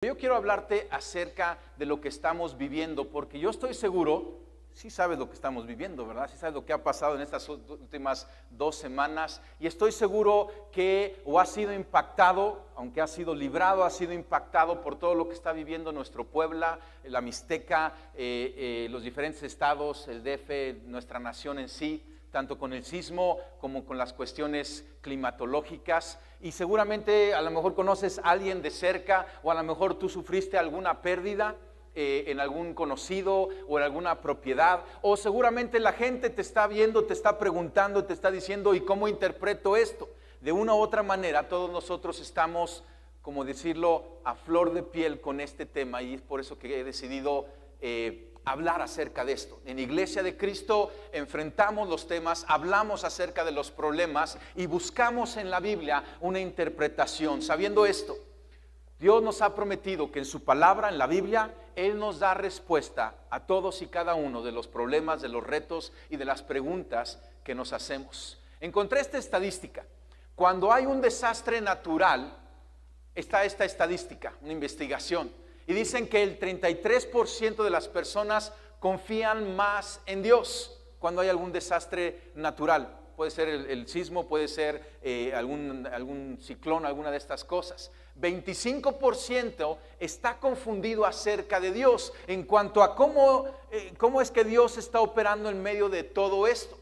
Yo quiero hablarte acerca de lo que estamos viviendo, porque yo estoy seguro, sí sabes lo que estamos viviendo, ¿verdad? Sí sabes lo que ha pasado en estas últimas 2 semanas, y estoy seguro que o ha sido impactado, aunque ha sido librado, ha sido impactado por todo lo que está viviendo nuestro Puebla, la Mixteca, los diferentes estados, el DF, nuestra nación en sí, tanto con el sismo como con las cuestiones climatológicas. Y seguramente a lo mejor conoces a alguien de cerca, o a lo mejor tú sufriste alguna pérdida en algún conocido o en alguna propiedad, o seguramente la gente te está viendo, te está preguntando, te está diciendo, ¿y cómo interpreto esto? De una u otra manera, todos nosotros estamos, como decirlo, a flor de piel con este tema, y es por eso que he decidido hablar acerca de esto. En Iglesia de Cristo enfrentamos los temas, hablamos acerca de los problemas y buscamos en la Biblia una interpretación. Sabiendo esto, Dios nos ha prometido que en su palabra, en la Biblia, Él nos da respuesta a todos y cada uno de los problemas, de los retos y de las preguntas que nos hacemos. Encontré esta estadística. Cuando hay un desastre natural, está esta estadística, una investigación. Y dicen que el 33% de las personas confían más en Dios cuando hay algún desastre natural. Puede ser el sismo, puede ser algún ciclón, alguna de estas cosas. 25% está confundido acerca de Dios en cuanto a cómo es que Dios está operando en medio de todo esto.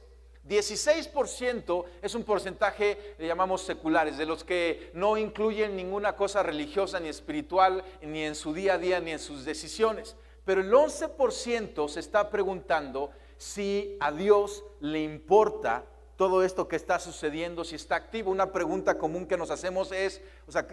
16% es un porcentaje, le llamamos seculares, de los que no incluyen ninguna cosa religiosa ni espiritual, ni en su día a día, ni en sus decisiones. Pero el 11% se está preguntando si a Dios le importa todo esto que está sucediendo, si está activo. Una pregunta común que nos hacemos es,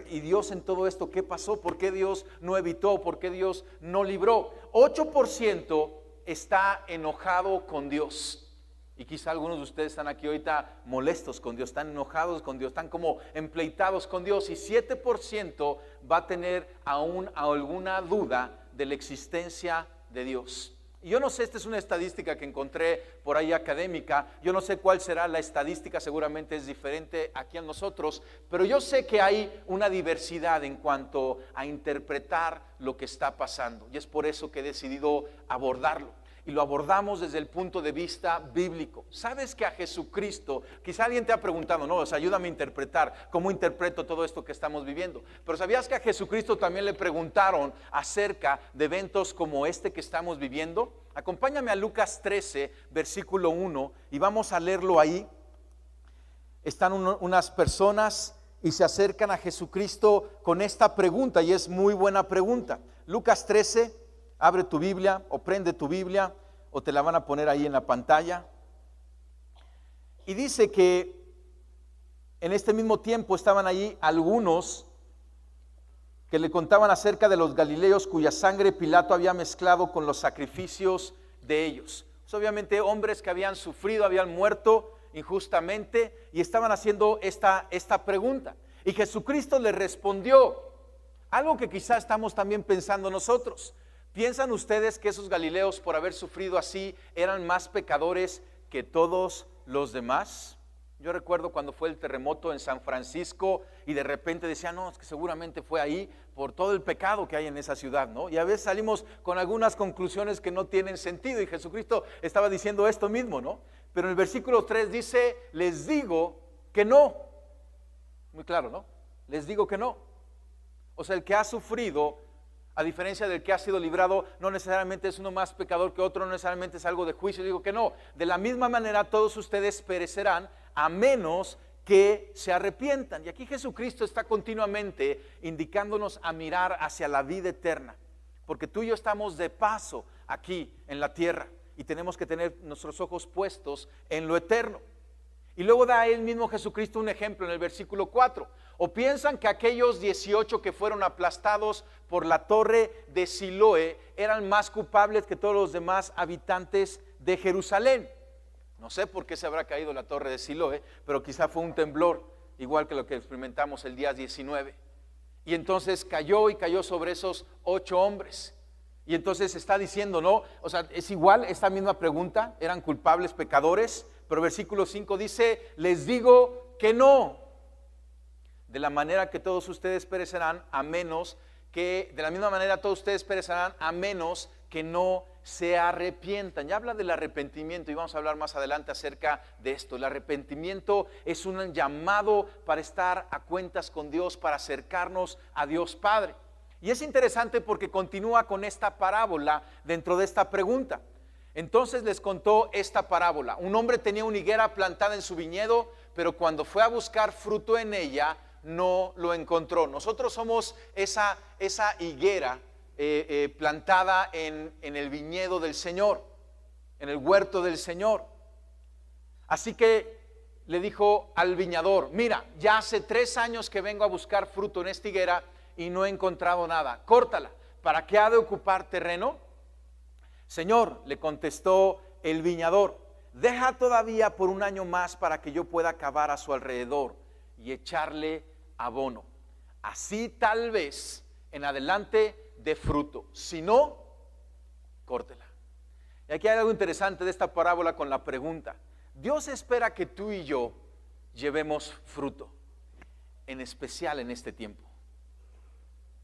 ¿y Dios en todo esto qué pasó? ¿Por qué Dios no evitó? ¿Por qué Dios no libró? 8% está enojado con Dios. Y quizá algunos de ustedes están aquí ahorita molestos con Dios, están enojados con Dios, están como empleitados con Dios. Y 7% va a tener aún alguna duda de la existencia de Dios. Y yo no sé, esta es una estadística que encontré por ahí académica, yo no sé cuál será la estadística, seguramente es diferente aquí a nosotros, pero yo sé que hay una diversidad en cuanto a interpretar lo que está pasando, y es por eso que he decidido abordarlo. Y lo abordamos desde el punto de vista bíblico. ¿Sabes que a Jesucristo, quizá alguien te ha preguntado, no, ayúdame a interpretar, cómo interpreto todo esto que estamos viviendo? Pero ¿sabías que a Jesucristo también le preguntaron acerca de eventos como este que estamos viviendo? Acompáñame a Lucas 13, versículo 1, y vamos a leerlo ahí. Están unas personas y se acercan a Jesucristo con esta pregunta, y es muy buena pregunta. Lucas 13, abre tu Biblia o prende tu Biblia o te la van a poner ahí en la pantalla. Y dice que en este mismo tiempo estaban allí algunos que le contaban acerca de los galileos cuya sangre Pilato había mezclado con los sacrificios de ellos. Pues obviamente hombres que habían sufrido, habían muerto injustamente y estaban haciendo esta pregunta. Y Jesucristo les respondió algo que quizá estamos también pensando nosotros. ¿Piensan ustedes que esos galileos, por haber sufrido así, eran más pecadores que todos los demás? Yo recuerdo cuando fue el terremoto en San Francisco y de repente decían, no, es que seguramente fue ahí por todo el pecado que hay en esa ciudad, ¿no? Y a veces salimos con algunas conclusiones que no tienen sentido, y Jesucristo estaba diciendo esto mismo, ¿no? Pero en el versículo 3 dice, les digo que no. Muy claro, ¿no? Les digo que no. O sea, el que ha sufrido, a diferencia del que ha sido librado, no necesariamente es uno más pecador que otro, no necesariamente es algo de juicio. Digo que no. De la misma manera todos ustedes perecerán a menos que se arrepientan. Y aquí Jesucristo está continuamente indicándonos a mirar hacia la vida eterna, porque tú y yo estamos de paso aquí en la tierra y tenemos que tener nuestros ojos puestos en lo eterno. Y luego da él mismo Jesucristo un ejemplo en el versículo 4. ¿O piensan que aquellos 18 que fueron aplastados por la torre de Siloé eran más culpables que todos los demás habitantes de Jerusalén? No sé por qué se habrá caído la torre de Siloé, pero quizá fue un temblor, igual que lo que experimentamos el día 19. Y entonces cayó sobre esos 8 hombres. Y entonces está diciendo, ¿no? O sea, es igual esta misma pregunta, ¿eran culpables, pecadores? Pero versículo 5 dice, les digo que no, de la manera que todos ustedes perecerán, a menos que de la misma manera todos ustedes perecerán a menos que no se arrepientan. Ya habla del arrepentimiento y vamos a hablar más adelante acerca de esto. El arrepentimiento es un llamado para estar a cuentas con Dios, para acercarnos a Dios Padre. Y es interesante porque continúa con esta parábola dentro de esta pregunta. Entonces les contó esta parábola. Un hombre tenía una higuera plantada en su viñedo, pero cuando fue a buscar fruto en ella, no lo encontró. Nosotros somos esa higuera plantada en el viñedo del Señor, en el huerto del Señor. Así que le dijo al viñador: mira, ya hace 3 años que vengo a buscar fruto en esta higuera y no he encontrado nada. Córtala. ¿Para qué ha de ocupar terreno? Señor, le contestó el viñador, deja todavía por 1 año más para que yo pueda cavar a su alrededor y echarle abono. Así tal vez en adelante dé fruto. Si no, córtela. Y aquí hay algo interesante de esta parábola con la pregunta. Dios espera que tú y yo llevemos fruto, en especial en este tiempo.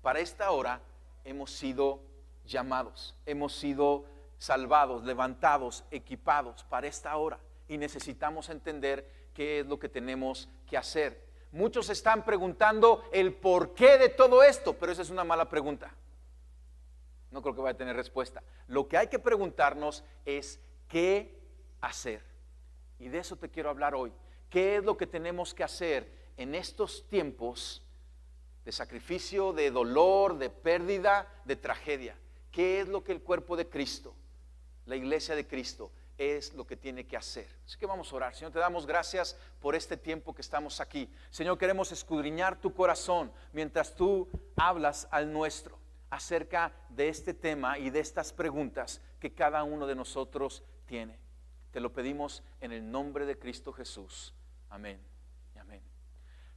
Para esta hora hemos sido llamados, hemos sido salvados, levantados, equipados para esta hora, y necesitamos entender qué es lo que tenemos que hacer. Muchos están preguntando el porqué de todo esto, pero esa es una mala pregunta. No creo que vaya a tener respuesta. Lo que hay que preguntarnos es qué hacer. Y de eso te quiero hablar hoy. ¿Qué es lo que tenemos que hacer en estos tiempos de sacrificio, de dolor, de pérdida, de tragedia? ¿Qué es lo que el cuerpo de Cristo, la iglesia de Cristo, es lo que tiene que hacer? Así que vamos a orar. Señor, te damos gracias por este tiempo que estamos aquí. Señor, queremos escudriñar tu corazón mientras tú hablas al nuestro acerca de este tema y de estas preguntas que cada uno de nosotros tiene. Te lo pedimos en el nombre de Cristo Jesús. Amén y amén.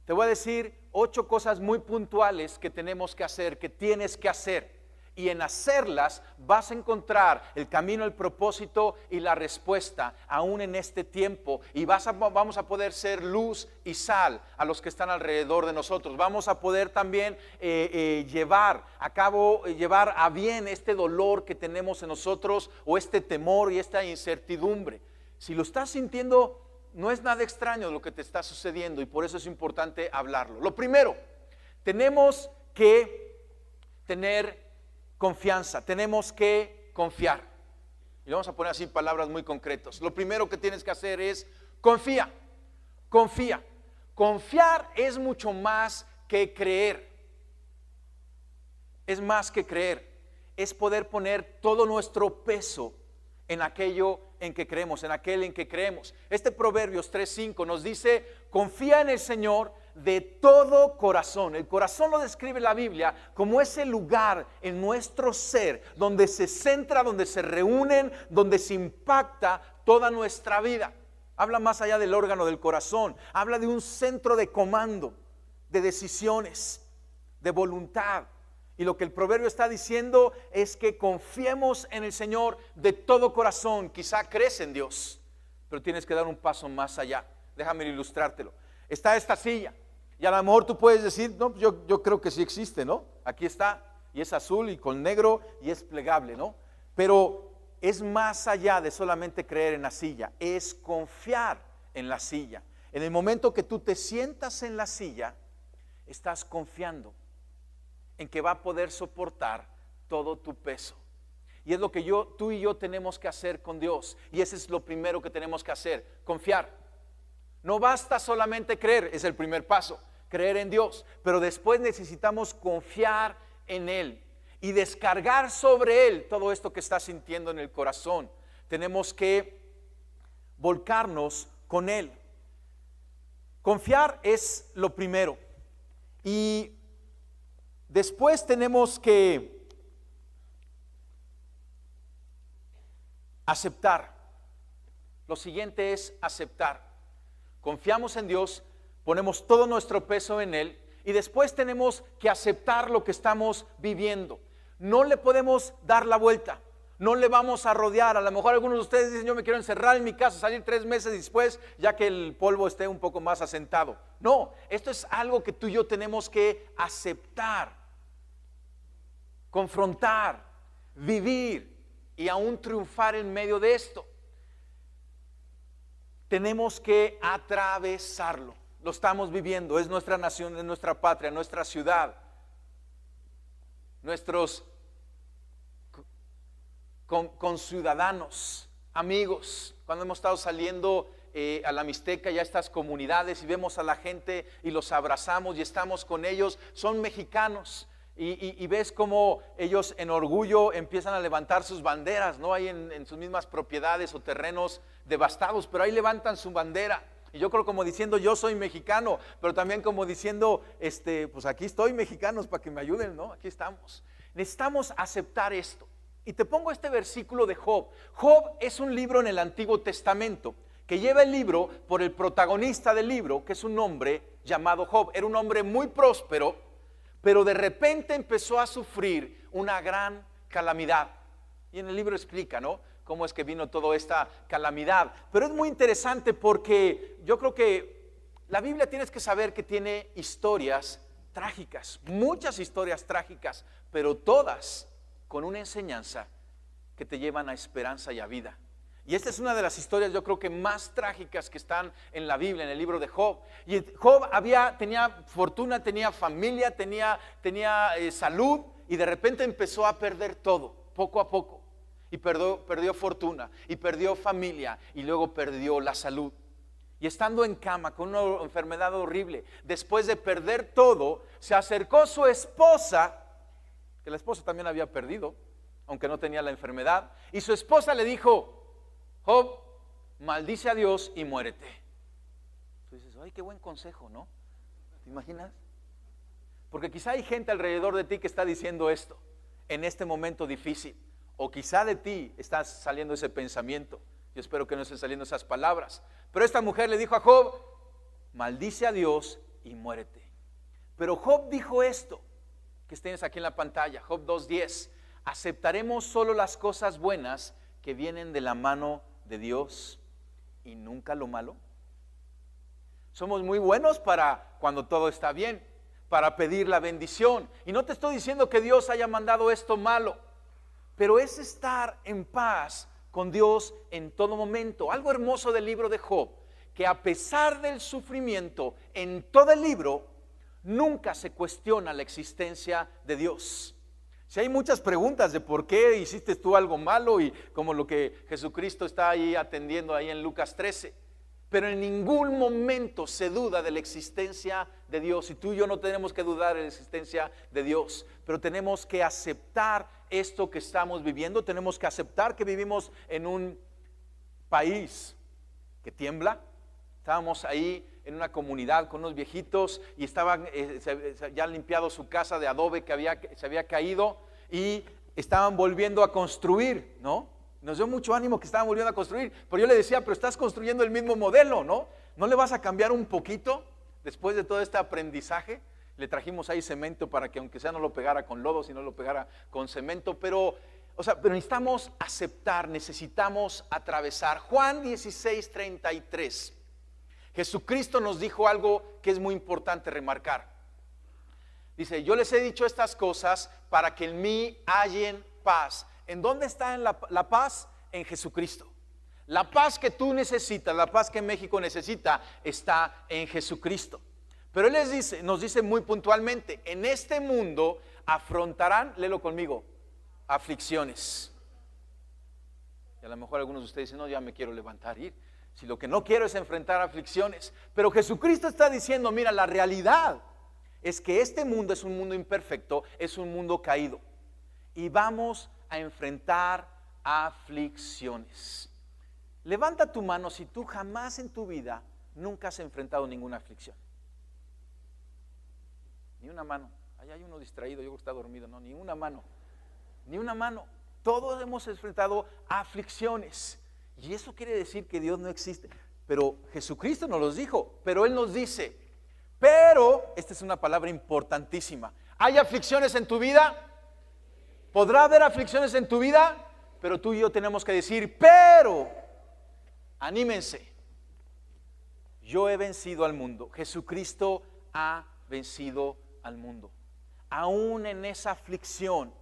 Te voy a decir 8 cosas muy puntuales que tenemos que hacer, que tienes que hacer. Y en hacerlas vas a encontrar el camino, el propósito y la respuesta aún en este tiempo. Y vamos a poder ser luz y sal a los que están alrededor de nosotros. Vamos a poder también llevar a bien este dolor que tenemos en nosotros, o este temor y esta incertidumbre. Si lo estás sintiendo, no es nada extraño lo que te está sucediendo, y por eso es importante hablarlo. Lo primero, tenemos que tener confianza, tenemos que confiar. Y lo vamos a poner así en palabras muy concretas. Lo primero que tienes que hacer es confía, confía. Confiar es mucho más que creer. Es más que creer. Es poder poner todo nuestro peso en aquello en que creemos, en aquel en que creemos. Este Proverbios 3:5 nos dice: confía en el Señor de todo corazón. El corazón lo describe la Biblia como ese lugar en nuestro ser donde se centra, donde se reúnen, donde se impacta toda nuestra vida. Habla más allá del órgano del corazón, habla de un centro de comando, de decisiones, de voluntad. Y lo que el proverbio está diciendo es que confiemos en el Señor de todo corazón. Quizá crees en Dios, pero tienes que dar un paso más allá. Déjame ilustrártelo. Está esta silla, y a lo mejor tú puedes decir: no, yo creo que sí existe, ¿no? Aquí está, y es azul y con negro y es plegable, ¿no? Pero es más allá de solamente creer en la silla, es confiar en la silla. En el momento que tú te sientas en la silla, estás confiando en que va a poder soportar todo tu peso. Y es lo que tú y yo tenemos que hacer con Dios. Y ese es lo primero que tenemos que hacer: confiar. No basta solamente creer, es el primer paso, creer en Dios, pero después necesitamos confiar en Él y descargar sobre Él todo esto que estás sintiendo en el corazón. Tenemos que volcarnos con Él. Confiar es lo primero, y después tenemos que aceptar. Lo siguiente es aceptar. Confiamos en Dios, ponemos todo nuestro peso en Él, y después tenemos que aceptar lo que estamos viviendo. No le podemos dar la vuelta, no le vamos a rodear. A lo mejor algunos de ustedes dicen: yo me quiero encerrar en mi casa, salir 3 meses después, ya que el polvo esté un poco más asentado. No, esto es algo que tú y yo tenemos que aceptar. confrontar, vivir y aún triunfar en medio de esto. Tenemos que atravesarlo. Lo estamos viviendo, es nuestra nación, es nuestra patria, nuestra ciudad, nuestros conciudadanos, amigos. Cuando hemos estado saliendo a la Mixteca y a estas comunidades y vemos a la gente y los abrazamos y estamos con ellos, son mexicanos. Y ves cómo ellos en orgullo empiezan a levantar sus banderas, ¿no? Hay en sus mismas propiedades o terrenos devastados, pero ahí levantan su bandera. Y yo creo como diciendo, yo soy mexicano, pero también como diciendo, pues aquí estoy, mexicanos, para que me ayuden, ¿no? Aquí estamos. Necesitamos aceptar esto. Y te pongo este versículo de Job. Job es un libro en el Antiguo Testamento que lleva el libro por el protagonista del libro, que es un hombre llamado Job. Era un hombre muy próspero, pero de repente empezó a sufrir una gran calamidad. Y en el libro explica, ¿no?, cómo es que vino toda esta calamidad. Pero es muy interesante porque yo creo que la Biblia tienes que saber que tiene historias trágicas, muchas historias trágicas, pero todas con una enseñanza que te llevan a esperanza y a vida. Y esta es una de las historias, yo creo que más trágicas que están en la Biblia, en el libro de Job. Y Job tenía fortuna, tenía familia, tenía salud, y de repente empezó a perder todo, poco a poco. Y perdió fortuna, y perdió familia, y luego perdió la salud. Y estando en cama con una enfermedad horrible, después de perder todo, se acercó su esposa, que la esposa también había perdido, aunque no tenía la enfermedad, y su esposa le dijo: Job, maldice a Dios y muérete. Tú dices, ay, qué buen consejo, ¿no? ¿Te imaginas? Porque quizá hay gente alrededor de ti que está diciendo esto en este momento difícil. O quizá de ti está saliendo ese pensamiento. Yo espero que no estén saliendo esas palabras. Pero esta mujer le dijo a Job: maldice a Dios y muérete. Pero Job dijo esto, que tienes aquí en la pantalla, Job 2:10. Aceptaremos solo las cosas buenas que vienen de la mano de Dios y nunca lo malo. Somos muy buenos para cuando todo está bien, para pedir la bendición. Y no te estoy diciendo que Dios haya mandado esto malo, pero es estar en paz con Dios en todo momento. Algo hermoso del libro de Job, que a pesar del sufrimiento en todo el libro, nunca se cuestiona la existencia de Dios. Si hay muchas preguntas de por qué hiciste tú algo malo, y como lo que Jesucristo está ahí atendiendo ahí en Lucas 13, pero en ningún momento se duda de la existencia de Dios. Y tú y yo no tenemos que dudar de la existencia de Dios, pero tenemos que aceptar esto que estamos viviendo. Tenemos que aceptar que vivimos en un país que tiembla. Estábamos ahí en una comunidad con unos viejitos y estaban ya limpiado su casa de adobe que se había caído, y estaban volviendo a construir, ¿no? Nos dio mucho ánimo que estaban volviendo a construir, pero yo le decía, pero estás construyendo el mismo modelo, ¿no? ¿No le vas a cambiar un poquito después de todo este aprendizaje? Le trajimos ahí cemento para que aunque sea no lo pegara con lodo, sino lo pegara con cemento, pero necesitamos aceptar, necesitamos atravesar. Juan 16:33. Jesucristo nos dijo algo que es muy importante remarcar. Dice: yo les he dicho estas cosas para que en mí hallen paz. ¿En dónde está la paz? En Jesucristo. La paz que tú necesitas, la paz que México necesita, está en Jesucristo. Pero Él nos dice muy puntualmente: en este mundo afrontarán, léelo conmigo, aflicciones. Y a lo mejor algunos de ustedes dicen: no, ya me quiero levantar y ir. Si lo que no quiero es enfrentar aflicciones. Pero Jesucristo está diciendo: mira, la realidad es que este mundo es un mundo imperfecto, es un mundo caído, y vamos a enfrentar aflicciones. Levanta tu mano si tú jamás en tu vida nunca has enfrentado ninguna aflicción. Ni una mano. Allá hay uno distraído, yo creo que está dormido. No, ni una mano. Ni una mano. Todos hemos enfrentado aflicciones. Y eso quiere decir que Dios no existe. Pero Jesucristo nos los dijo. Pero Él nos dice, pero, esta es una palabra importantísima: ¿hay aflicciones en tu vida? ¿Podrá haber aflicciones en tu vida? Pero tú y yo tenemos que decir, pero, anímense, yo he vencido al mundo. Jesucristo ha vencido al mundo. Aún en esa aflicción,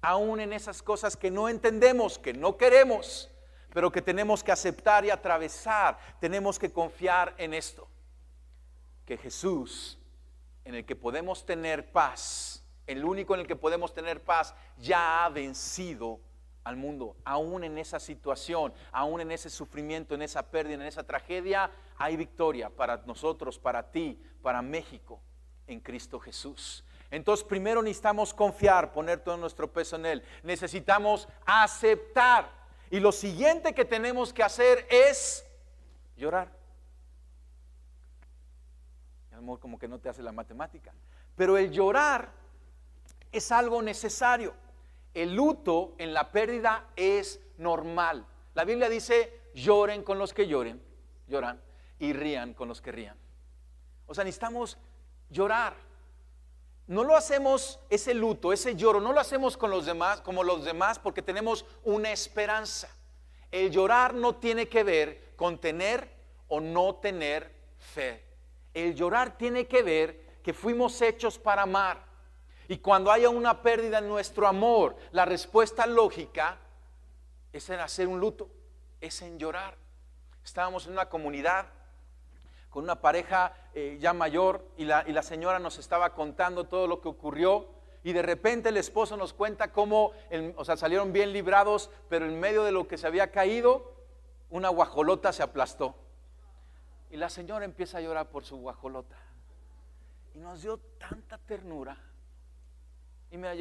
aún en esas cosas que no entendemos, que no queremos, pero que tenemos que aceptar y atravesar. Tenemos que confiar en esto, que Jesús, en el que podemos tener paz, el único en el que podemos tener paz, ya ha vencido al mundo. Aún en esa situación, aún en ese sufrimiento, en esa pérdida, en esa tragedia, hay victoria para nosotros, para ti, para México, en Cristo Jesús. Entonces, primero necesitamos confiar, poner todo nuestro peso en Él. Necesitamos aceptar. Y lo siguiente que tenemos que hacer es llorar. A lo mejor como que no te hace la matemática. Pero el llorar es algo necesario. El luto en la pérdida es normal. La Biblia dice, lloren con los que lloran, y rían con los que rían. O sea, necesitamos llorar. No lo hacemos, ese luto, ese lloro, no lo hacemos con los demás, como los demás, porque tenemos una esperanza. El llorar no tiene que ver con tener o no tener fe. El llorar tiene que ver que fuimos hechos para amar. Y cuando haya una pérdida en nuestro amor, la respuesta lógica es en hacer un luto, es en llorar. Estábamos en una comunidad con una pareja ya mayor y la señora nos estaba contando todo lo que ocurrió, y de repente el esposo nos cuenta cómo, salieron bien librados, pero en medio de lo que se había caído, una guajolota se aplastó. Y la señora empieza a llorar por su guajolota. Y nos dio tanta ternura. Y mira,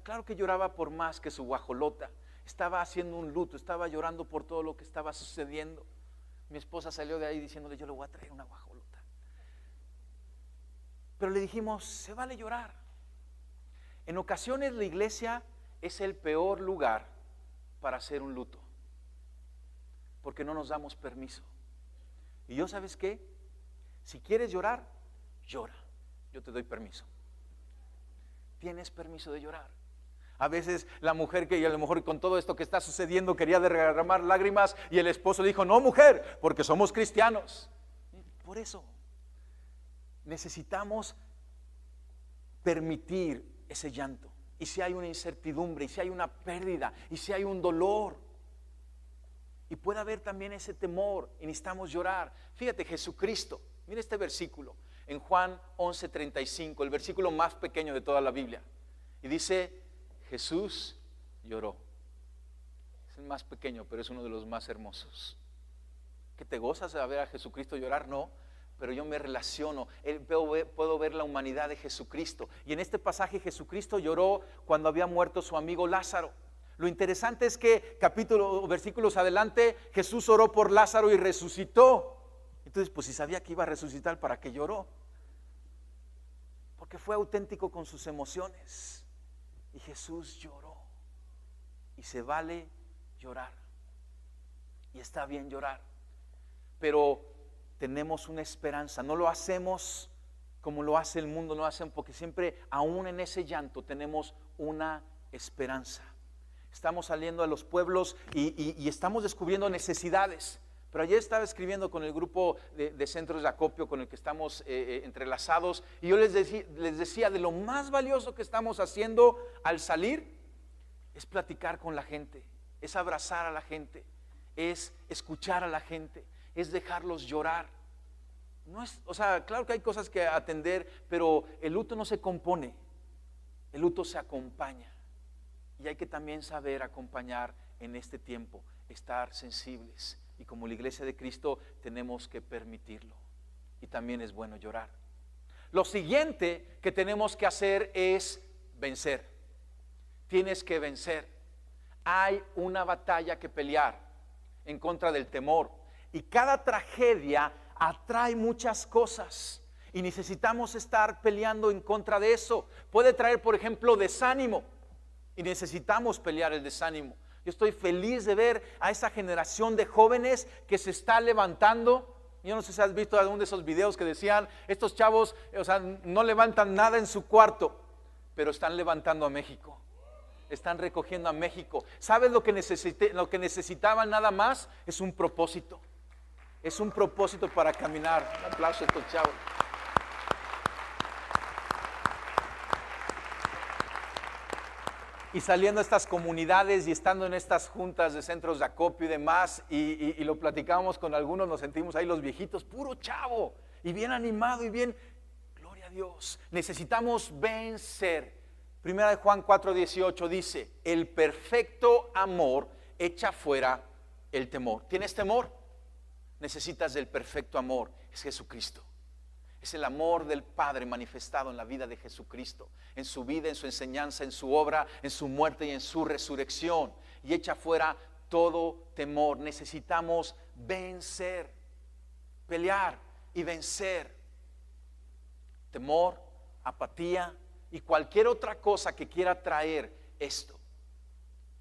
claro que lloraba por más que su guajolota. Estaba haciendo un luto, estaba llorando por todo lo que estaba sucediendo. Mi esposa salió de ahí diciéndole, yo le voy a traer una guajolota. Pero le dijimos, se vale llorar. En ocasiones la iglesia es el peor lugar para hacer un luto, porque no nos damos permiso. Y yo, ¿sabes qué? Si quieres llorar, llora. Yo te doy permiso. Tienes permiso de llorar. A veces la mujer que a lo mejor con todo esto que está sucediendo quería derramar lágrimas, y el esposo le dijo, no, mujer, porque somos cristianos. Por eso necesitamos permitir ese llanto. Y si hay una incertidumbre, y si hay una pérdida, y si hay un dolor, y puede haber también ese temor, y necesitamos llorar. Fíjate, Jesucristo, mira este versículo en Juan 11:35, el versículo más pequeño de toda la Biblia, y dice, Jesús lloró. Es el más pequeño, pero es uno de los más hermosos. ¿Que te gozas de ver a Jesucristo llorar? No, pero yo me relaciono, puedo ver la humanidad de Jesucristo. Y en este pasaje Jesucristo lloró cuando había muerto su amigo Lázaro. Lo interesante es que versículos adelante, Jesús oró por Lázaro y resucitó. Entonces, pues si sabía que iba a resucitar, ¿para qué lloró? Porque fue auténtico con sus emociones. Y Jesús lloró. Y se vale llorar. Y está bien llorar. Pero tenemos una esperanza. No lo hacemos como lo hace el mundo, no lo hacen, porque siempre, aún en ese llanto, tenemos una esperanza. Estamos saliendo a los pueblos y estamos descubriendo necesidades. Pero ayer estaba escribiendo con el grupo de centros de acopio con el que estamos entrelazados, y yo les decía de lo más valioso que estamos haciendo al salir es platicar con la gente, es abrazar a la gente, es escuchar a la gente, es dejarlos llorar. No es, claro que hay cosas que atender, pero el luto no se compone, el luto se acompaña, y hay que también saber acompañar en este tiempo, estar sensibles. Y como la iglesia de Cristo tenemos que permitirlo. Y también es bueno llorar. Lo siguiente que tenemos que hacer es vencer. Tienes que vencer. Hay una batalla que pelear en contra del temor. Y cada tragedia atrae muchas cosas. Y necesitamos estar peleando en contra de eso. Puede traer, por ejemplo, desánimo. Y necesitamos pelear el desánimo. Yo estoy feliz de ver a esa generación de jóvenes que se está levantando. Yo no sé si has visto alguno de esos videos que decían, estos chavos, no levantan nada en su cuarto, pero están levantando a México. Están recogiendo a México. ¿Sabes lo que necesitaban nada más? Es un propósito. Es un propósito para caminar. Un aplauso a estos chavos. Y saliendo a estas comunidades y estando en estas juntas de centros de acopio y demás, y lo platicábamos con algunos, nos sentimos ahí los viejitos, puro chavo, y bien animado y bien, gloria a Dios. Necesitamos vencer. Primera de Juan 4:18 dice, el perfecto amor echa fuera el temor. ¿Tienes temor? Necesitas del perfecto amor, es Jesucristo. Es el amor del Padre manifestado en la vida de Jesucristo, en su vida, en su enseñanza, en su obra, en su muerte y en su resurrección. Y echa fuera todo temor. Necesitamos vencer, pelear y vencer. Temor, apatía y cualquier otra cosa que quiera traer esto.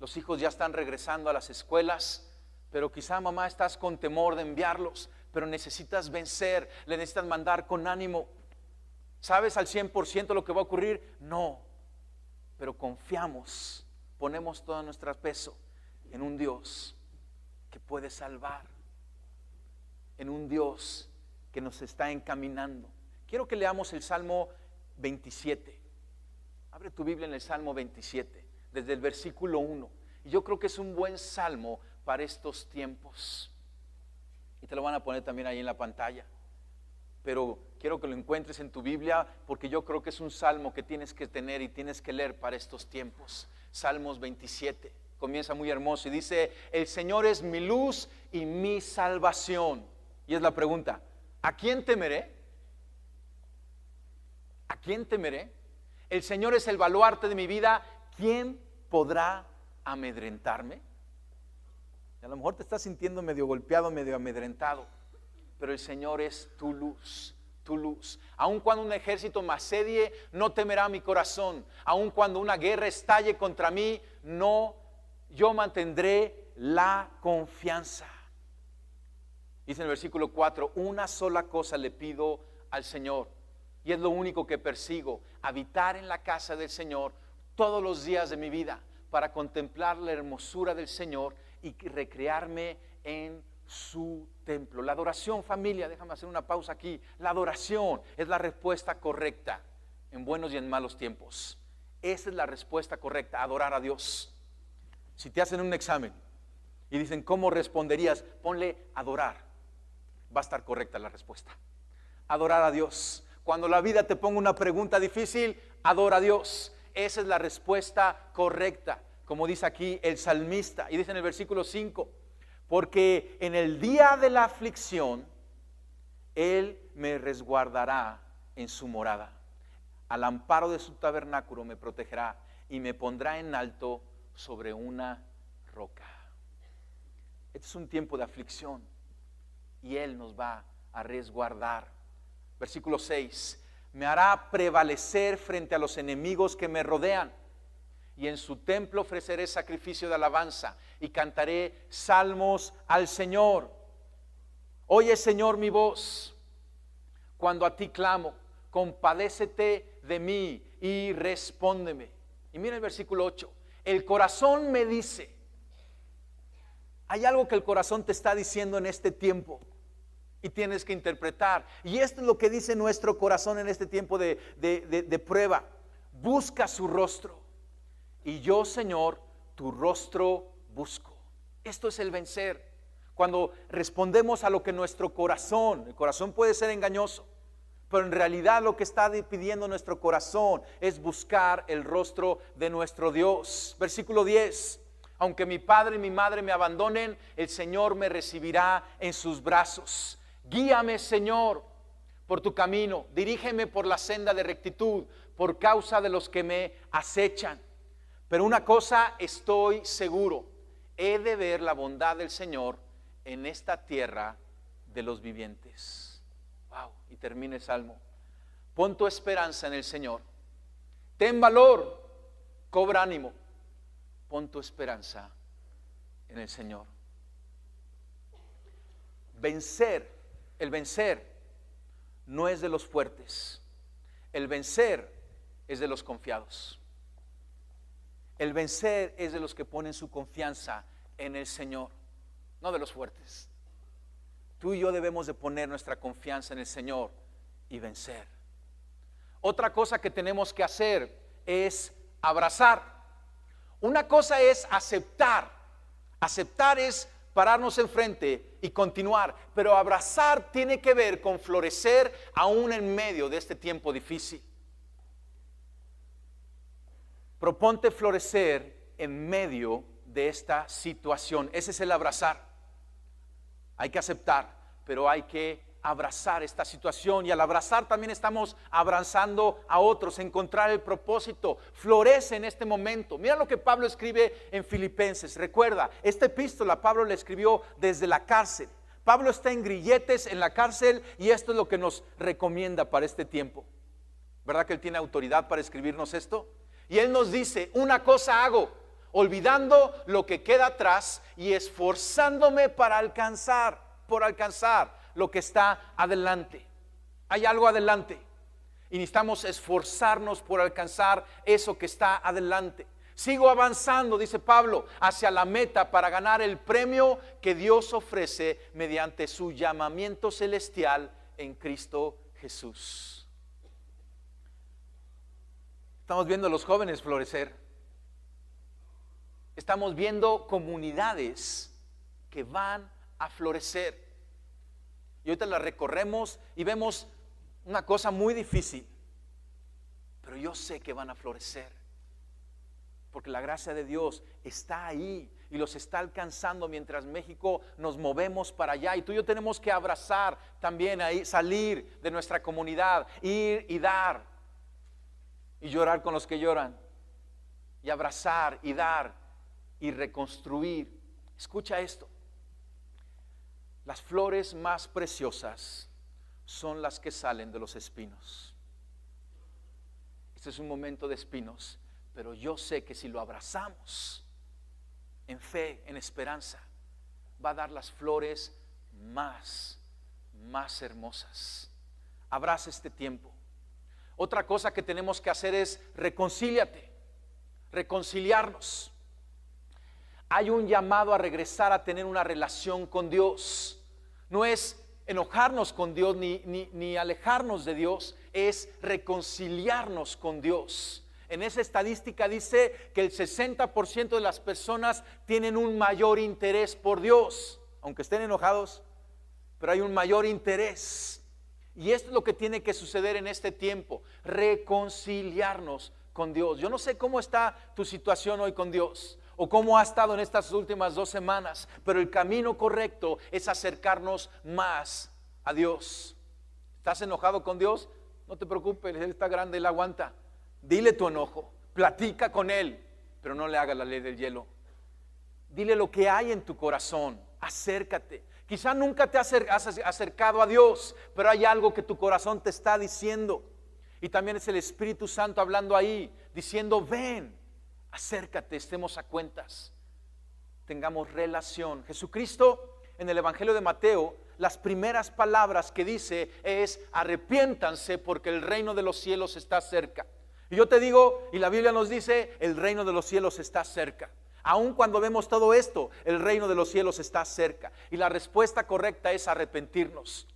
Los hijos ya están regresando a las escuelas, pero quizá, mamá, estás con temor de enviarlos, pero necesitas vencer, le necesitas mandar con ánimo. ¿Sabes al 100% lo que va a ocurrir? No, pero confiamos, ponemos todo nuestro peso en un Dios que puede salvar, en un Dios que nos está encaminando. Quiero que leamos el Salmo 27. Abre tu Biblia en el Salmo 27, desde el versículo 1. Y yo creo que es un buen salmo para estos tiempos. Y te lo van a poner también ahí en la pantalla. Pero quiero que lo encuentres en tu Biblia, porque yo creo que es un salmo que tienes que tener y tienes que leer para estos tiempos. Salmos 27. Comienza muy hermoso y dice, el Señor es mi luz y mi salvación. Y es la pregunta, ¿a quién temeré? ¿A quién temeré? El Señor es el baluarte de mi vida. ¿Quién podrá amedrentarme? Y a lo mejor te estás sintiendo medio golpeado, medio amedrentado, pero el Señor es tu luz, tu luz. Aun cuando un ejército me asedie, no temerá mi corazón. Aun cuando una guerra estalle contra mí, no, yo mantendré la confianza. Dice en el versículo 4, una sola cosa le pido al Señor, y es lo único que persigo, habitar en la casa del Señor todos los días de mi vida, para contemplar la hermosura del Señor y recrearme en su templo. La adoración, familia, déjame hacer una pausa aquí. La adoración es la respuesta correcta en buenos y en malos tiempos. Esa es la respuesta correcta, adorar a Dios. Si te hacen un examen y dicen, ¿cómo responderías? Ponle adorar. Va a estar correcta la respuesta. Adorar a Dios. Cuando la vida te ponga una pregunta difícil, adora a Dios. Esa es la respuesta correcta, como dice aquí el salmista. Y dice en el versículo 5, porque en el día de la aflicción, Él me resguardará en su morada. Al amparo de su tabernáculo me protegerá y me pondrá en alto sobre una roca. Este es un tiempo de aflicción y Él nos va a resguardar. Versículo 6. Me hará prevalecer frente a los enemigos que me rodean, y en su templo ofreceré sacrificio de alabanza y cantaré salmos al Señor. Oye, Señor, mi voz cuando a ti clamo, compadécete de mí y respóndeme. Y mira el versículo 8, el corazón me dice, hay algo que el corazón te está diciendo en este tiempo y tienes que interpretar. Y esto es lo que dice nuestro corazón en este tiempo de prueba. Busca su rostro. Y yo, Señor, tu rostro busco. Esto es el vencer. Cuando respondemos a lo que nuestro corazón, el corazón puede ser engañoso, pero en realidad lo que está pidiendo nuestro corazón es buscar el rostro de nuestro Dios. Versículo 10. Aunque mi padre y mi madre me abandonen, el Señor me recibirá en sus brazos. Guíame, Señor, por tu camino, dirígeme por la senda de rectitud, por causa de los que me acechan. Pero una cosa estoy seguro, he de ver la bondad del Señor en esta tierra de los vivientes. Wow, y termina el salmo. Pon tu esperanza en el Señor. Ten valor, cobra ánimo. Pon tu esperanza en el Señor. El vencer no es de los fuertes. El vencer es de los confiados. El vencer es de los que ponen su confianza en el Señor, no de los fuertes. Tú y yo debemos de poner nuestra confianza en el Señor y vencer. Otra cosa que tenemos que hacer es abrazar. Una cosa es aceptar. Aceptar es pararnos enfrente y continuar. Pero abrazar tiene que ver con florecer aún en medio de este tiempo difícil. Proponte florecer en medio de esta situación. Ese es el abrazar. Hay que aceptar, pero hay que abrazar esta situación, y al abrazar también estamos abrazando a otros, encontrar el propósito. Florece en este momento. Mira lo que Pablo escribe en Filipenses. Recuerda, esta epístola Pablo la escribió desde la cárcel. Pablo está en grilletes en la cárcel, y esto es lo que nos recomienda para este tiempo. ¿Verdad que él tiene autoridad para escribirnos esto? Y él nos dice: una cosa hago, olvidando lo que queda atrás y esforzándome por alcanzar lo que está adelante. Hay algo adelante y necesitamos esforzarnos por alcanzar eso que está adelante. Sigo avanzando, dice Pablo, hacia la meta para ganar el premio que Dios ofrece mediante su llamamiento celestial en Cristo Jesús. Estamos viendo a los jóvenes florecer. Estamos viendo comunidades que van a florecer. Y ahorita las recorremos y vemos una cosa muy difícil. Pero yo sé que van a florecer. Porque la gracia de Dios está ahí y los está alcanzando mientras México nos movemos para allá. Y tú y yo tenemos que abrazar también ahí, salir de nuestra comunidad, ir y dar. Y llorar con los que lloran. Y abrazar y dar y reconstruir. Escucha esto. Las flores más preciosas son las que salen de los espinos. Este es un momento de espinos, pero yo sé que si lo abrazamos en fe, en esperanza, va a dar las flores más hermosas. Abraza este tiempo. Otra cosa que tenemos que hacer es reconciliarnos. Hay un llamado a regresar a tener una relación con Dios. No es enojarnos con Dios ni alejarnos de Dios, es reconciliarnos con Dios. En esa estadística dice que el 60% de las personas tienen un mayor interés por Dios, aunque estén enojados, pero hay un mayor interés. Y esto es lo que tiene que suceder en este tiempo, reconciliarnos con Dios. Yo no sé cómo está tu situación hoy con Dios, o cómo ha estado en estas últimas 2 semanas, pero el camino correcto es acercarnos más a Dios. ¿Estás enojado con Dios? No te preocupes, Él está grande, Él aguanta. Dile tu enojo, platica con Él, pero no le hagas la ley del hielo. Dile lo que hay en tu corazón, acércate. Quizá nunca te has acercado a Dios, pero hay algo que tu corazón te está diciendo. Y también es el Espíritu Santo hablando ahí, diciendo: ven, acércate, estemos a cuentas, tengamos relación. Jesucristo en el Evangelio de Mateo, las primeras palabras que dice es: arrepiéntanse porque el reino de los cielos está cerca. Y yo te digo, y la Biblia nos dice, el reino de los cielos está cerca. Aun cuando vemos todo esto, el reino de los cielos está cerca. Y la respuesta correcta es arrepentirnos.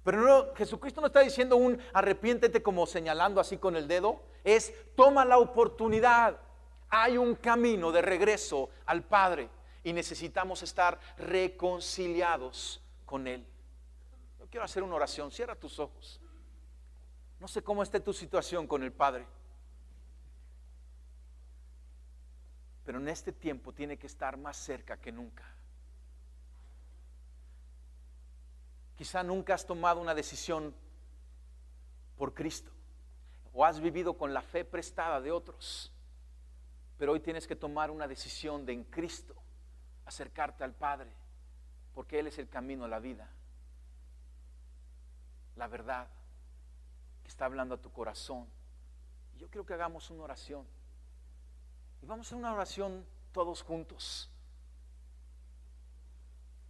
Pero no, Jesucristo no está diciendo un arrepiéntete como señalando así con el dedo. Es toma la oportunidad. Hay un camino de regreso al Padre y necesitamos estar reconciliados con Él. Yo quiero hacer una oración. Cierra tus ojos. No sé cómo esté tu situación con el Padre, pero en este tiempo tiene que estar más cerca que nunca. Quizá nunca has tomado una decisión por Cristo, o has vivido con la fe prestada de otros, pero hoy tienes que tomar una decisión de en Cristo acercarte al Padre, porque Él es el camino a la vida, la verdad, que está hablando a tu corazón. Y yo quiero que hagamos una oración. Y vamos a hacer una oración todos juntos.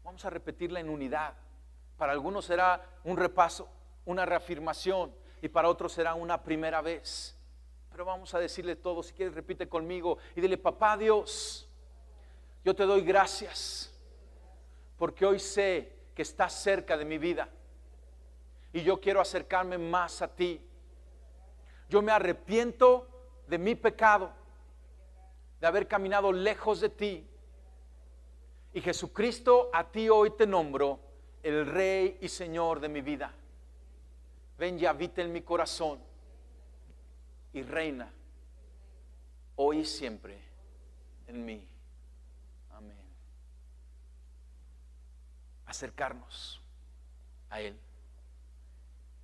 Vamos a repetirla en unidad. Para algunos será un repaso, una reafirmación, y para otros será una primera vez. Pero vamos a decirle todo. Si quieres, repite conmigo y dile: papá Dios, yo te doy gracias porque hoy sé que estás cerca de mi vida y yo quiero acercarme más a ti. Yo me arrepiento de mi pecado, de haber caminado lejos de ti. Y Jesucristo, a ti hoy te nombro el Rey y Señor de mi vida. Ven y habita en mi corazón y reina hoy y siempre en mí. Amén. Acercarnos a Él.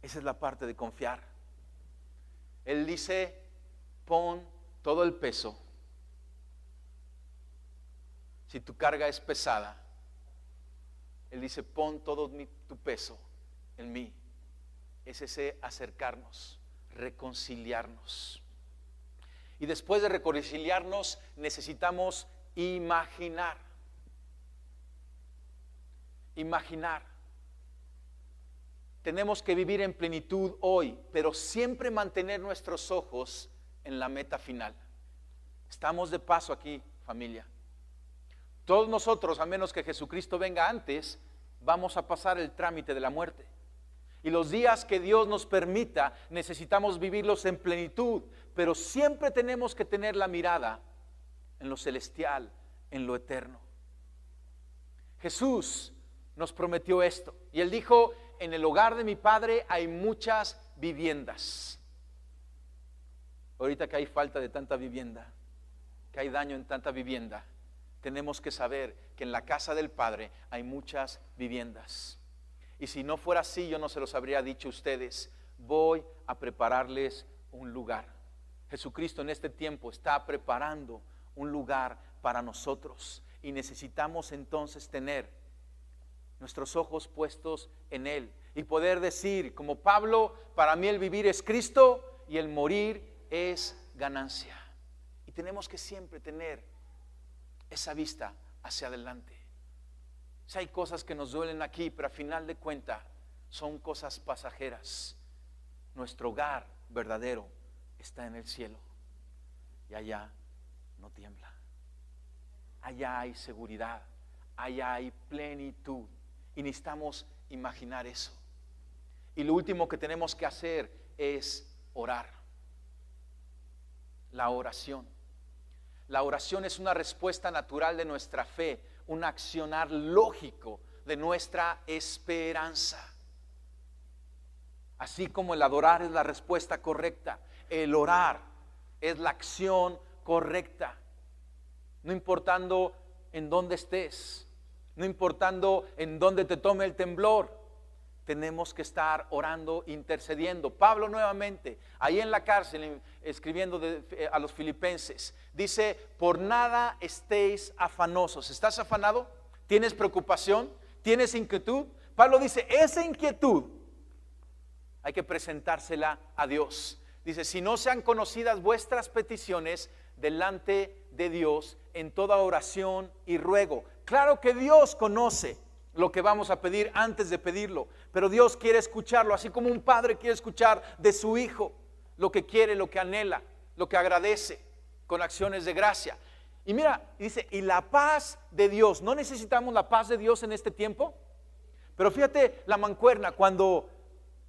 Esa es la parte de confiar. Él dice, pon todo el peso. Si tu carga es pesada, Él dice, pon todo tu peso en mí. Es ese acercarnos, reconciliarnos. Y después de reconciliarnos, necesitamos imaginar. Imaginar. Tenemos que vivir en plenitud hoy, pero siempre mantener nuestros ojos en la meta final. Estamos de paso aquí, familia. Todos nosotros, a menos que Jesucristo venga antes, vamos a pasar el trámite de la muerte. Y los días que Dios nos permita, necesitamos vivirlos en plenitud, pero siempre tenemos que tener la mirada en lo celestial, en lo eterno. Jesús nos prometió esto, y Él dijo, en el hogar de mi Padre hay muchas viviendas. Ahorita que hay falta de tanta vivienda, que hay daño en tanta vivienda, tenemos que saber que en la casa del Padre hay muchas viviendas. Y si no fuera así, yo no se los habría dicho a ustedes. Voy a prepararles un lugar. Jesucristo en este tiempo está preparando un lugar para nosotros. Y necesitamos entonces tener nuestros ojos puestos en Él. Y poder decir, como Pablo, para mí el vivir es Cristo y el morir es ganancia. Y tenemos que siempre tener esa vista hacia adelante. Si hay cosas que nos duelen aquí, pero a final de cuentas son cosas pasajeras. Nuestro hogar verdadero está en el cielo y allá no tiembla. Allá hay seguridad, allá hay plenitud y necesitamos imaginar eso. Y lo último que tenemos que hacer es orar. La oración. La oración es una respuesta natural de nuestra fe, un accionar lógico de nuestra esperanza. Así como el adorar es la respuesta correcta, el orar es la acción correcta. No importando en dónde estés, no importando en dónde te tome el temblor, tenemos que estar orando, intercediendo. Pablo nuevamente, ahí en la cárcel, escribiendo a los filipenses, dice, por nada estéis afanosos. ¿Estás afanado? ¿Tienes preocupación? ¿Tienes inquietud? Pablo dice, esa inquietud hay que presentársela a Dios. Dice, si no sean conocidas vuestras peticiones delante de Dios en toda oración y ruego. Claro que Dios conoce lo que vamos a pedir antes de pedirlo, pero Dios quiere escucharlo, así como un padre quiere escuchar de su hijo lo que quiere, lo que anhela, lo que agradece, con acciones de gracia. Y mira, dice, y la paz de Dios. ¿No necesitamos la paz de Dios en este tiempo? Pero fíjate la mancuerna, cuando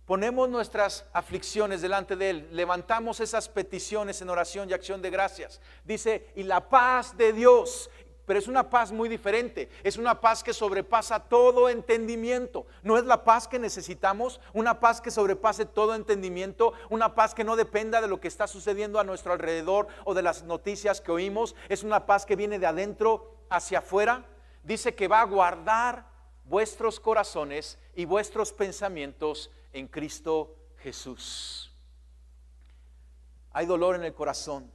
ponemos nuestras aflicciones delante de Él, levantamos esas peticiones en oración y acción de gracias. Dice, y la paz de Dios. Pero es una paz muy diferente, es una paz que sobrepasa todo entendimiento. No es la paz que necesitamos, una paz que sobrepase todo entendimiento, una paz que no dependa de lo que está sucediendo a nuestro alrededor o de las noticias que oímos. Es una paz que viene de adentro hacia afuera. Dice que va a guardar vuestros corazones y vuestros pensamientos en Cristo Jesús. Hay dolor en el corazón,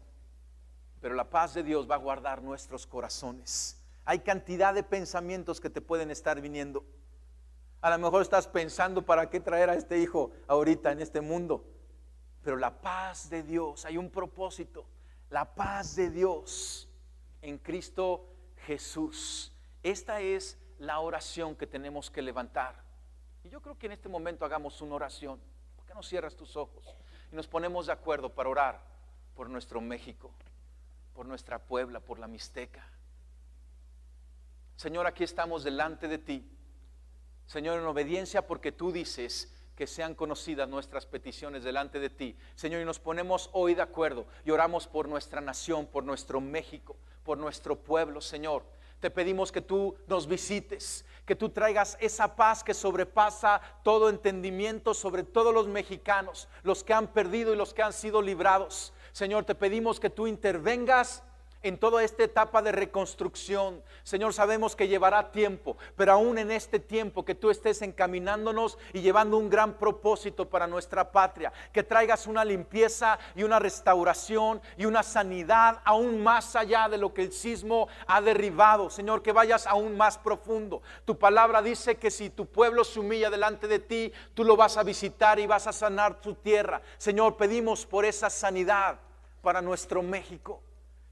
pero la paz de Dios va a guardar nuestros corazones. Hay cantidad de pensamientos que te pueden estar viniendo. A lo mejor estás pensando para qué traer a este hijo ahorita en este mundo. Pero la paz de Dios, hay un propósito. La paz de Dios en Cristo Jesús. Esta es la oración que tenemos que levantar. Y yo creo que en este momento hagamos una oración. ¿Por qué no cierras tus ojos? Y nos ponemos de acuerdo para orar por nuestro México, por nuestra Puebla, por la Mixteca. Señor, aquí estamos delante de ti, Señor, en obediencia, porque tú dices que sean conocidas nuestras peticiones delante de ti, Señor, y nos ponemos hoy de acuerdo y oramos por nuestra nación, por nuestro México, por nuestro pueblo, Señor. Te pedimos que tú nos visites, que tú traigas esa paz que sobrepasa todo entendimiento sobre todos los mexicanos, los que han perdido y los que han sido librados. Señor, te pedimos que tú intervengas en toda esta etapa de reconstrucción. Señor, sabemos que llevará tiempo, pero aún en este tiempo que tú estés encaminándonos y llevando un gran propósito para nuestra patria, que traigas una limpieza y una restauración y una sanidad aún más allá de lo que el sismo ha derribado. Señor, que vayas aún más profundo. Tu palabra dice que si tu pueblo se humilla delante de ti, tú lo vas a visitar y vas a sanar tu tierra. Señor, pedimos por esa sanidad para nuestro México.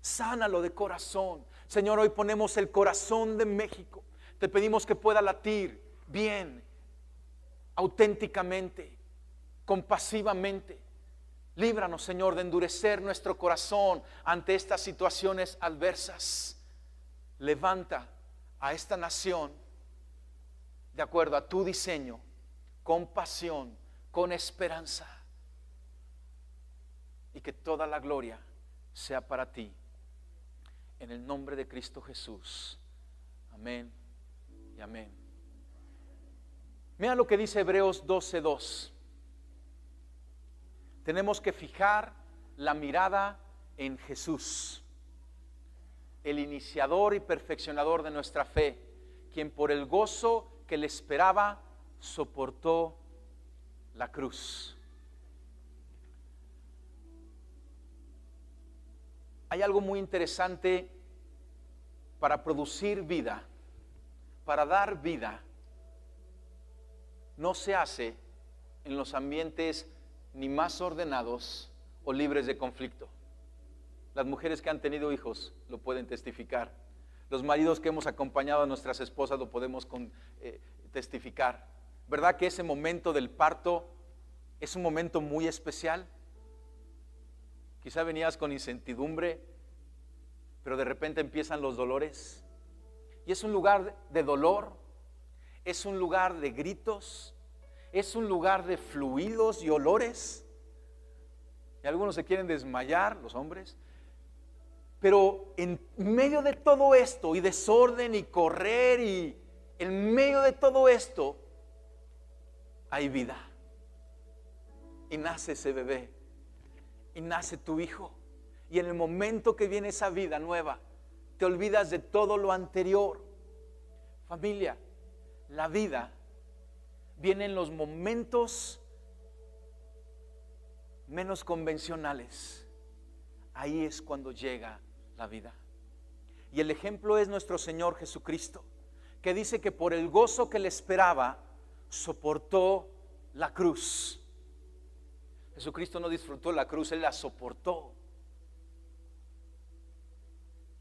Sánalo de corazón. Señor, hoy ponemos el corazón de México. Te pedimos que pueda latir bien, auténticamente, compasivamente. Líbranos, Señor, de endurecer nuestro corazón ante estas situaciones adversas. Levanta a esta nación de acuerdo a tu diseño, con pasión, con esperanza. Y que toda la gloria sea para ti. En el nombre de Cristo Jesús. Amén y amén. Mira lo que dice Hebreos 12:2. Tenemos que fijar la mirada en Jesús, el iniciador y perfeccionador de nuestra fe, quien por el gozo que le esperaba soportó la cruz. Hay algo muy interesante para producir vida, para dar vida. No se hace en los ambientes ni más ordenados o libres de conflicto. Las mujeres que han tenido hijos lo pueden testificar. Los maridos que hemos acompañado a nuestras esposas lo podemos testificar. ¿Verdad que ese momento del parto es un momento muy especial? Quizá venías con incertidumbre, pero de repente empiezan los dolores. Y es un lugar de dolor, es un lugar de gritos, es un lugar de fluidos y olores. Y algunos se quieren desmayar, los hombres. Pero en medio de todo esto, y desorden y correr, y en medio de todo esto, hay vida. Y nace ese bebé. Y nace tu hijo. Y en el momento que viene esa vida nueva, te olvidas de todo lo anterior. Familia, la vida viene en los momentos menos convencionales. Ahí es cuando llega la vida. Y el ejemplo es nuestro Señor Jesucristo, que dice que por el gozo que le esperaba, soportó la cruz. Jesucristo no disfrutó la cruz, Él la soportó.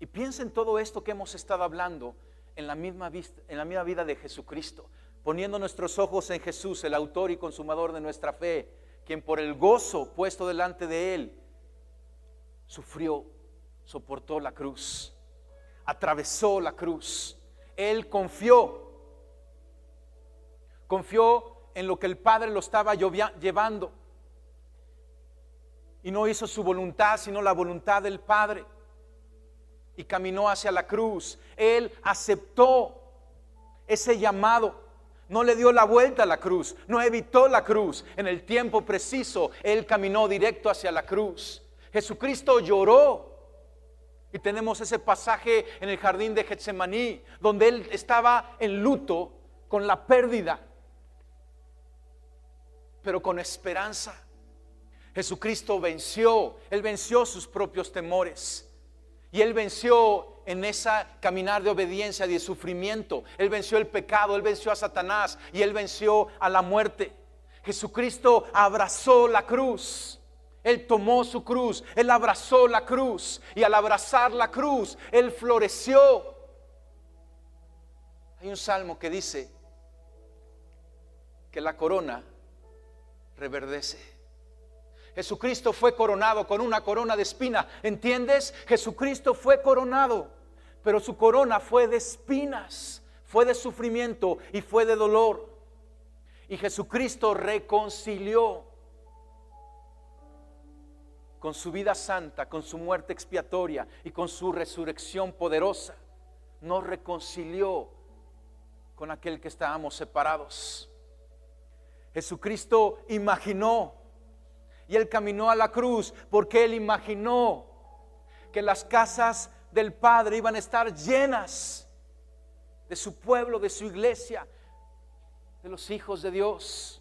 Y piensa en todo esto que hemos estado hablando en la misma vida de Jesucristo, poniendo nuestros ojos en Jesús, el autor y consumador de nuestra fe, quien por el gozo puesto delante de Él, sufrió, soportó la cruz, atravesó la cruz. Él confió en lo que el Padre lo estaba llevando. Y no hizo su voluntad, sino la voluntad del Padre. Y caminó hacia la cruz. Él aceptó ese llamado. No le dio la vuelta a la cruz. No evitó la cruz. En el tiempo preciso, Él caminó directo hacia la cruz. Jesucristo lloró. Y tenemos ese pasaje en el jardín de Getsemaní, donde Él estaba en luto con la pérdida, pero con esperanza. Jesucristo venció, Él venció sus propios temores. Y Él venció en esa caminar de obediencia y de sufrimiento. Él venció el pecado, Él venció a Satanás y Él venció a la muerte. Jesucristo abrazó la cruz. Él tomó su cruz, Él abrazó la cruz. Y al abrazar la cruz, Él floreció. Hay un salmo que dice que la corona reverdece. Jesucristo fue coronado con una corona de espina. ¿Entiendes? Jesucristo fue coronado, pero su corona fue de espinas, fue de sufrimiento y fue de dolor. Y Jesucristo reconcilió con su vida santa, con su muerte expiatoria y con su resurrección poderosa. Nos reconcilió con aquel que estábamos separados. Jesucristo imaginó, y Él caminó a la cruz porque Él imaginó que las casas del Padre iban a estar llenas de su pueblo, de su iglesia, de los hijos de Dios.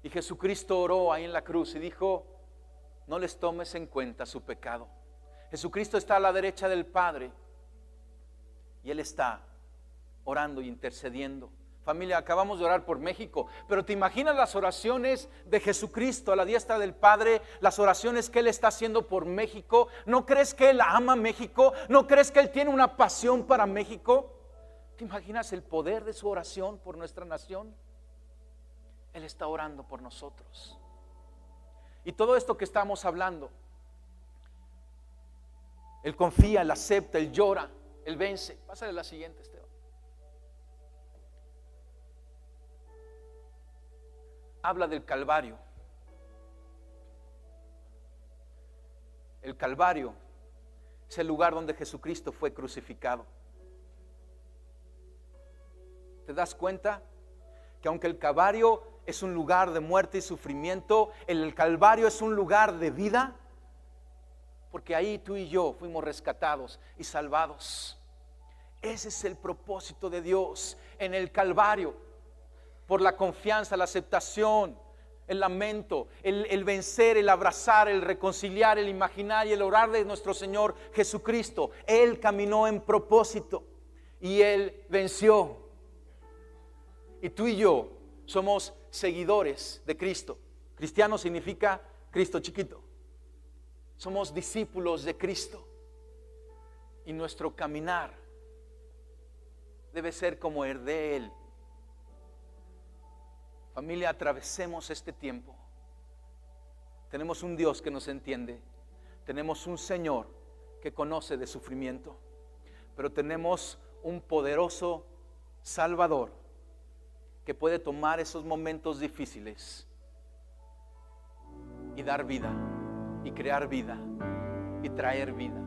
Y Jesucristo oró ahí en la cruz y dijo: no les tomes en cuenta su pecado. Jesucristo está a la derecha del Padre y Él está orando y intercediendo. Familia, acabamos de orar por México, pero ¿te imaginas las oraciones de Jesucristo a la diestra del Padre? Las oraciones que Él está haciendo por México. ¿No crees que Él ama México? ¿No crees que Él tiene una pasión para México? ¿Te imaginas el poder de su oración por nuestra nación? Él está orando por nosotros. Y todo esto que estamos hablando, Él confía, Él acepta, Él llora, Él vence. Pásale la siguiente, Esteban. Habla del Calvario. El Calvario es el lugar donde Jesucristo fue crucificado. ¿Te das cuenta? Que aunque el Calvario es un lugar de muerte y sufrimiento, el Calvario es un lugar de vida, porque ahí tú y yo fuimos rescatados y salvados. Ese es el propósito de Dios en el Calvario. Por la confianza, la aceptación, el lamento, el vencer, el abrazar, el reconciliar, el imaginar y el orar de nuestro Señor Jesucristo. Él caminó en propósito y Él venció. Y tú y yo somos seguidores de Cristo. Cristiano significa Cristo chiquito. Somos discípulos de Cristo. Y nuestro caminar debe ser como el de Él. Familia, atravesemos este tiempo. Tenemos un Dios que nos entiende. Tenemos un Señor que conoce de sufrimiento. Pero tenemos un poderoso Salvador que puede tomar esos momentos difíciles y dar vida, y crear vida, y traer vida.